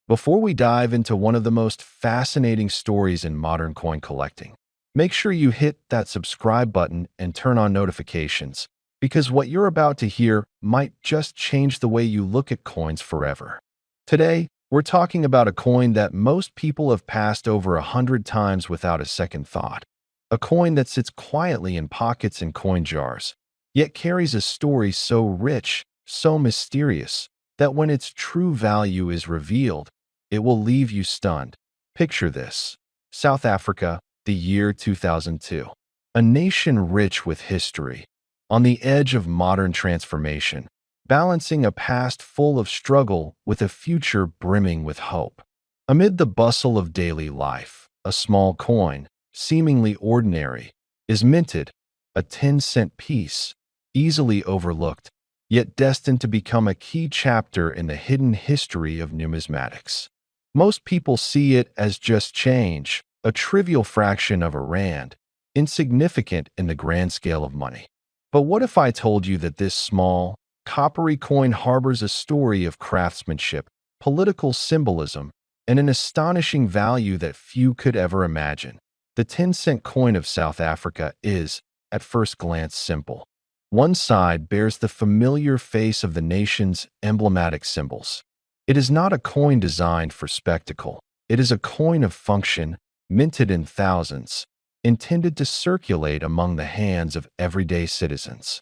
Before we dive into one of the most fascinating stories in modern coin collecting, make sure you hit that subscribe button and turn on notifications, because what you're about to hear might just change the way you look at coins forever. Today, we're talking about a coin that most people have passed over 100 times without a second thought. A coin that sits quietly in pockets and coin jars, yet carries a story so rich, so mysterious, that when its true value is revealed, it will leave you stunned. Picture this: South Africa, the year 2002. A nation rich with history, on the edge of modern transformation, balancing a past full of struggle with a future brimming with hope. Amid the bustle of daily life, a small coin, seemingly ordinary, is minted, a 10-cent piece, easily overlooked, yet destined to become a key chapter in the hidden history of numismatics. Most people see it as just change, a trivial fraction of a rand, insignificant in the grand scale of money. But what if I told you that this small, coppery coin harbors a story of craftsmanship, political symbolism, and an astonishing value that few could ever imagine? The 10-cent coin of South Africa is, at first glance, simple. One side bears the familiar face of the nation's emblematic symbols. It is not a coin designed for spectacle. It is a coin of function, minted in thousands, intended to circulate among the hands of everyday citizens.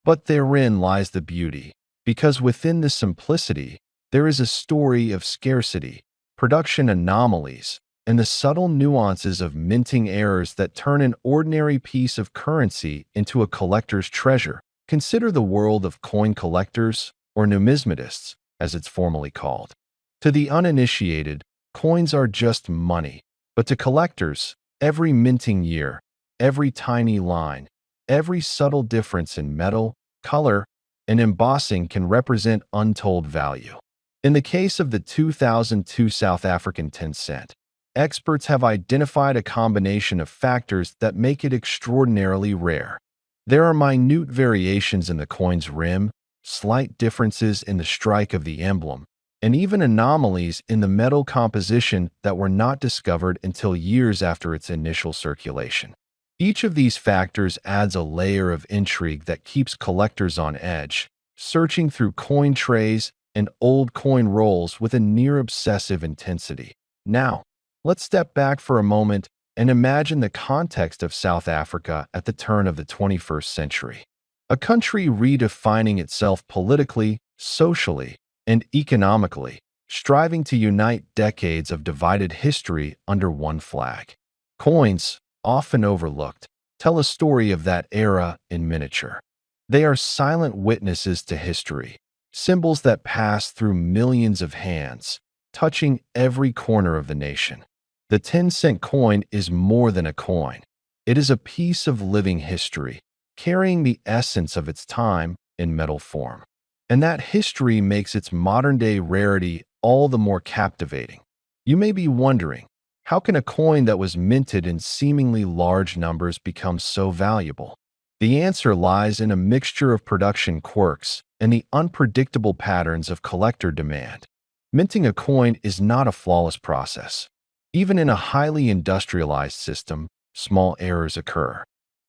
But therein lies the beauty, because within this simplicity, there is a story of scarcity, production anomalies, and the subtle nuances of minting errors that turn an ordinary piece of currency into a collector's treasure. Consider the world of coin collectors, or numismatists, as it's formally called. To the uninitiated, coins are just money, but to collectors, every minting year, every tiny line, every subtle difference in metal, color, and embossing can represent untold value. In the case of the 2002 South African 10-cent, experts have identified a combination of factors that make it extraordinarily rare. There are minute variations in the coin's rim, slight differences in the strike of the emblem, and even anomalies in the metal composition that were not discovered until years after its initial circulation. Each of these factors adds a layer of intrigue that keeps collectors on edge, searching through coin trays and old coin rolls with a near-obsessive intensity. Now, let's step back for a moment and imagine the context of South Africa at the turn of the 21st century. A country redefining itself politically, socially, and economically, striving to unite decades of divided history under one flag. Coins, often overlooked, tell a story of that era in miniature. They are silent witnesses to history, symbols that pass through millions of hands, touching every corner of the nation. The 10-cent coin is more than a coin. It is a piece of living history, carrying the essence of its time in metal form. And that history makes its modern-day rarity all the more captivating. You may be wondering, how can a coin that was minted in seemingly large numbers become so valuable? The answer lies in a mixture of production quirks and the unpredictable patterns of collector demand. Minting a coin is not a flawless process. Even in a highly industrialized system, small errors occur.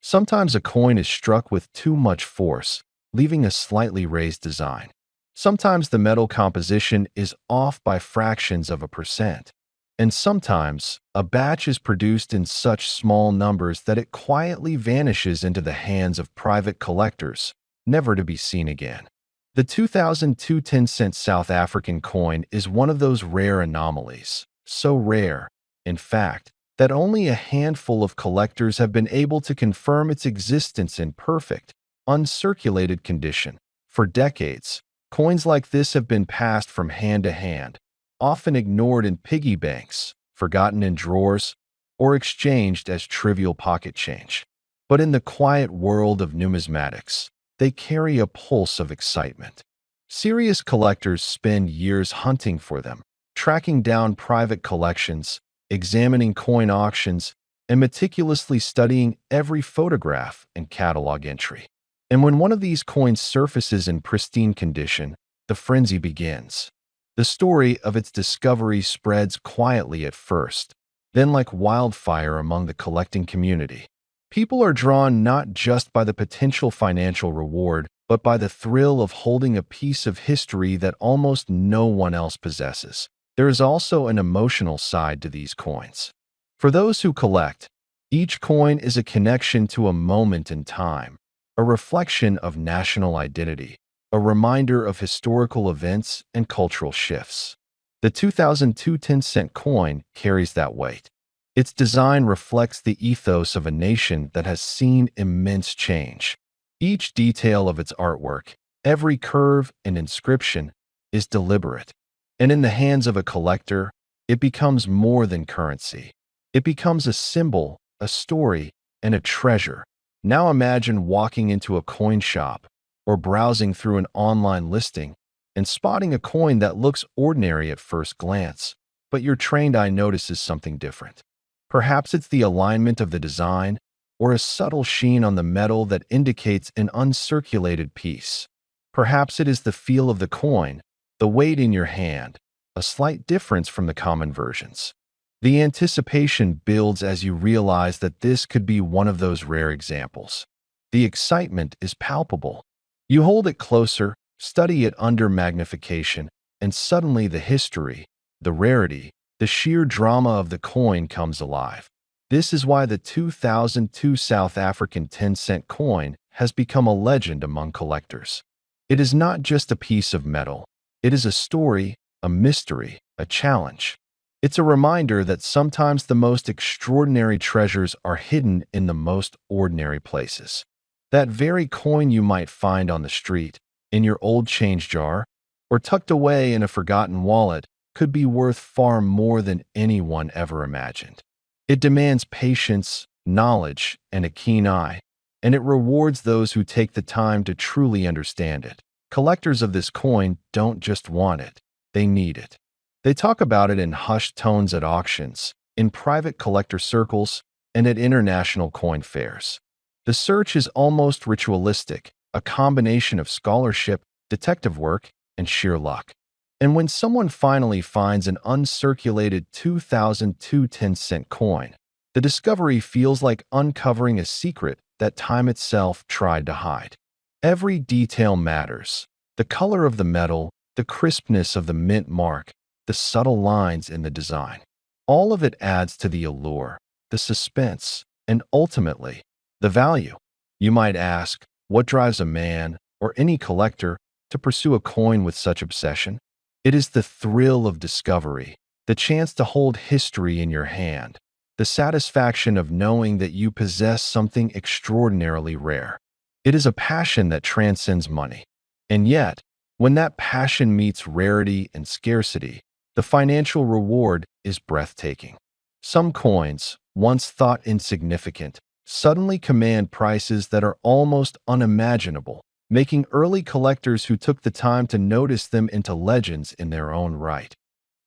Sometimes a coin is struck with too much force, leaving a slightly raised design. Sometimes the metal composition is off by fractions of a percent. And sometimes, a batch is produced in such small numbers that it quietly vanishes into the hands of private collectors, never to be seen again. The 2002 10-cent South African coin is one of those rare anomalies, so rare, in fact, that only a handful of collectors have been able to confirm its existence in perfect, uncirculated condition. For decades, coins like this have been passed from hand to hand, often ignored in piggy banks, forgotten in drawers, or exchanged as trivial pocket change. But in the quiet world of numismatics, they carry a pulse of excitement. Serious collectors spend years hunting for them, tracking down private collections, examining coin auctions, and meticulously studying every photograph and catalog entry. And when one of these coins surfaces in pristine condition, the frenzy begins. The story of its discovery spreads quietly at first, then like wildfire among the collecting community. People are drawn not just by the potential financial reward, but by the thrill of holding a piece of history that almost no one else possesses. There is also an emotional side to these coins. For those who collect, each coin is a connection to a moment in time, a reflection of national identity, a reminder of historical events and cultural shifts. The 2002 10-cent coin carries that weight. Its design reflects the ethos of a nation that has seen immense change. Each detail of its artwork, every curve and inscription, is deliberate. And in the hands of a collector, it becomes more than currency. It becomes a symbol, a story, and a treasure. Now imagine walking into a coin shop or browsing through an online listing and spotting a coin that looks ordinary at first glance, but your trained eye notices something different. Perhaps it's the alignment of the design or a subtle sheen on the metal that indicates an uncirculated piece. Perhaps it is the feel of the coin, the weight in your hand, a slight difference from the common versions. The anticipation builds as you realize that this could be one of those rare examples. The excitement is palpable. You hold it closer, study it under magnification, and suddenly the history, the rarity, the sheer drama of the coin comes alive. This is why the 2002 South African 10-cent coin has become a legend among collectors. It is not just a piece of metal. It is a story, a mystery, a challenge. It's a reminder that sometimes the most extraordinary treasures are hidden in the most ordinary places. That very coin you might find on the street, in your old change jar, or tucked away in a forgotten wallet could be worth far more than anyone ever imagined. It demands patience, knowledge, and a keen eye, and it rewards those who take the time to truly understand it. Collectors of this coin don't just want it, they need it. They talk about it in hushed tones at auctions, in private collector circles, and at international coin fairs. The search is almost ritualistic, a combination of scholarship, detective work, and sheer luck. And when someone finally finds an uncirculated 2002 10-cent coin, the discovery feels like uncovering a secret that time itself tried to hide. Every detail matters. The color of the metal, the crispness of the mint mark, the subtle lines in the design. All of it adds to the allure, the suspense, and ultimately, the value. You might ask, what drives a man, or any collector, to pursue a coin with such obsession? It is the thrill of discovery, the chance to hold history in your hand, the satisfaction of knowing that you possess something extraordinarily rare. It is a passion that transcends money. And yet, when that passion meets rarity and scarcity, the financial reward is breathtaking. Some coins, once thought insignificant, suddenly command prices that are almost unimaginable, making early collectors who took the time to notice them into legends in their own right.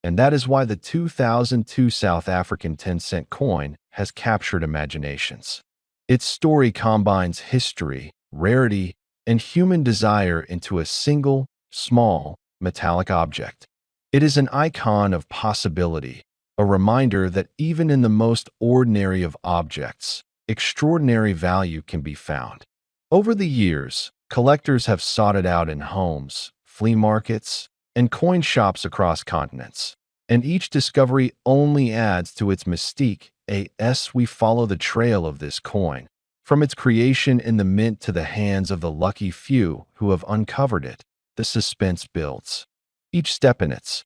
And that is why the 2002 South African 10-cent coin has captured imaginations. Its story combines history, rarity, and human desire into a single, small, metallic object. It is an icon of possibility, a reminder that even in the most ordinary of objects, extraordinary value can be found. Over the years, collectors have sought it out in homes, flea markets, and coin shops across continents. And each discovery only adds to its mystique as we follow the trail of this coin, from its creation in the mint to the hands of the lucky few who have uncovered it. The suspense builds. Each step in its